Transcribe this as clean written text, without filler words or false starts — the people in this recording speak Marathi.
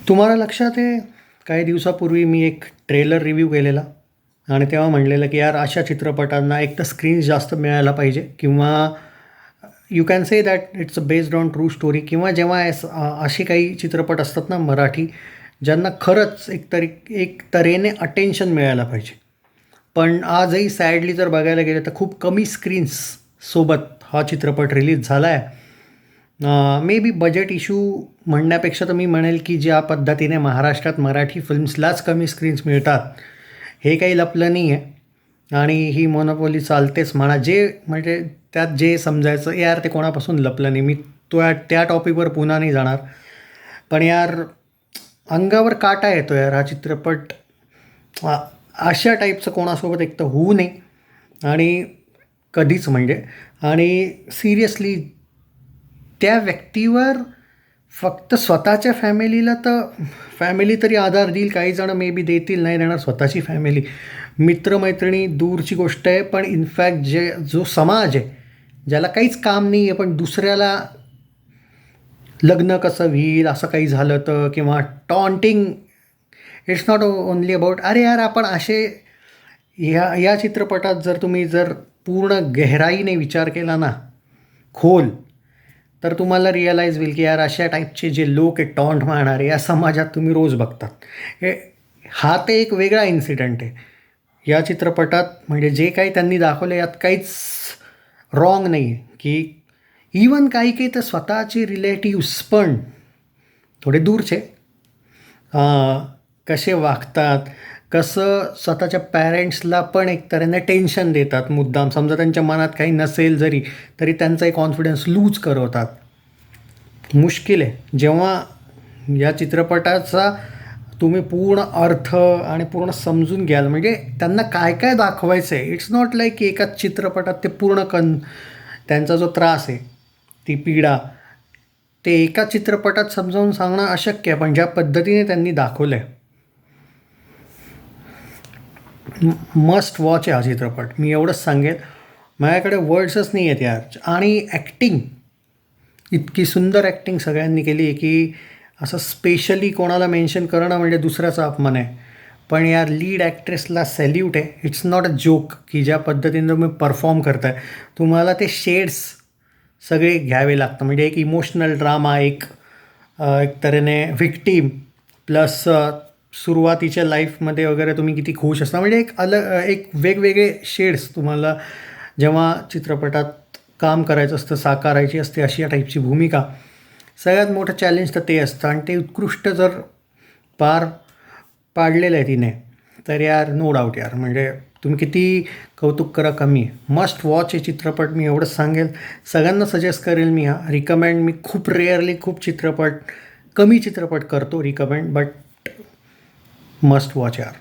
तुम्हाला लक्षात आहे, काही दिवसापूर्वी मी एक ट्रेलर रिव्ह्यू केलेला आणि तेव्हा म्हणलेलं की यार अशा चित्रपटांना एक तर स्क्रीन्स जास्त मिळायला पाहिजे किंवा you can say that it's based on true story किंवा जेव्हा असे काही चित्रपट असतात ना मराठी, ज्यांना खरंच एक तऱ्हेने अटेन्शन मिळायला पाहिजे. पण आजही सॅडली जर बघायला गेलं तर खूप कमी स्क्रीन्स सोबत हा चित्रपट रिलीज झाला आहे. मे बी बजेट इश्यू म्हणण्यापेक्षा तर मी म्हणेल की ज्या पद्धतीने महाराष्ट्रात मराठी फिल्म्सलाच कमी स्क्रीन्स मिळतात, हे काही लपलं नाही आहे आणि ही मोनोपॉली चालतेच म्हणा. जे म्हणजे त्यात जे समजायचं यार ते कोणापासून लपलं नाही. मी त्या टॉपिकवर पुन्हा नाही जाणार. पण यार अंगावर काटा येतो यार, हा चित्रपट अशा टाईपचं कोणासोबत एक तर होऊ नये आणि कधीच म्हणजे. आणि सिरियसली त्या व्यक्तीवर फक्त स्वतःच्या फॅमिलीला तर फॅमिली तरी आधार देईल, काही जण मे बी देतील, नाही देणार स्वतःची फॅमिली, मित्रमैत्रिणी दूरची गोष्ट आहे. पण इनफॅक्ट जो समाज आहे, ज्याला काहीच काम नाही आहे पण दुसऱ्याला लग्न कसं होईल असं काही झालं तर, किंवा taunting, it's not only about अरे यार आपण असे या चित्रपटात जर पूर्ण गहराईने विचार केला ना, खोल, तर तुम्हाला रिअलाईज होईल की यार अशा टाईपचे जे लोक आहे टॉन्ट मारणारे या समाजात तुम्ही रोज बघतात. हे हा ते एक वेगळा इन्सिडेंट आहे या चित्रपटात. म्हणजे जे काही त्यांनी दाखवलं यात काहीच रॉंग नाही आहे. की इवन काही तर स्वतःचे रिलेटिव्स पण थोडे दूरचे कसे वागतात, कसं स्वतःच्या पॅरेंट्सला पण एक तऱ्हेने टेन्शन देतात मुद्दाम, समजा त्यांच्या मनात काही नसेल जरी तरी त्यांचाही कॉन्फिडन्स लूज करवतात. मुश्किल आहे. जेव्हा या चित्रपटाचा तुम्ही पूर्ण अर्थ आणि पूर्ण समजून घ्याल, म्हणजे त्यांना काय काय दाखवायचं आहे, इट्स नॉट लाईक की एकाच चित्रपटात ते पूर्ण त्यांचा जो त्रास आहे, ती पीडा, ते एका चित्रपटात समजावून सांगणं अशक्य आहे. पण ज्या पद्धतीने त्यांनी दाखवलं आहे, मस्ट वॉच आहे हा चित्रपट. मी एवढंच सांगेन, माझ्याकडे वर्ड्सच नाही आहेत यार. आणि ॲक्टिंग, इतकी सुंदर ॲक्टिंग सगळ्यांनी केली आहे की असं स्पेशली कोणाला मेन्शन करणं म्हणजे दुसऱ्याचा अपमान आहे. पण यार लीड ॲक्ट्रेसला सॅल्यूट आहे. इट्स नॉट अ जोक की ज्या पद्धतीनं तुम्ही परफॉर्म करताय, तुम्हाला ते शेड्स सगळे घ्यावे लागतं. म्हणजे एक इमोशनल ड्रामा, एक तऱ्हेने व्हिक्टीम, प्लस सुरुवातीच्या लाईफमध्ये वगैरे तुम्ही किती खुश असता, म्हणजे एक वेगवेगळे शेड्स तुम्हाला जेव्हा चित्रपटात काम करायचं असतं, साकारायची असते अशी या टाईपची भूमिका. सगळ्यात मोठं चॅलेंज तर ते असतं आणि ते उत्कृष्ट जर पार पाडलेलं आहे तिने, तर यार नो डाऊट यार, म्हणजे तुम्ही किती कौतुक करा कमी आहे. मस्ट वॉच हे चित्रपट, मी एवढंच सांगेल. सगळ्यांना सजेस्ट करेल मी हा रिकमेंड. मी खूप रेअरली कमी चित्रपट करतो रिकमेंड, बट मस्ट वॉच यार.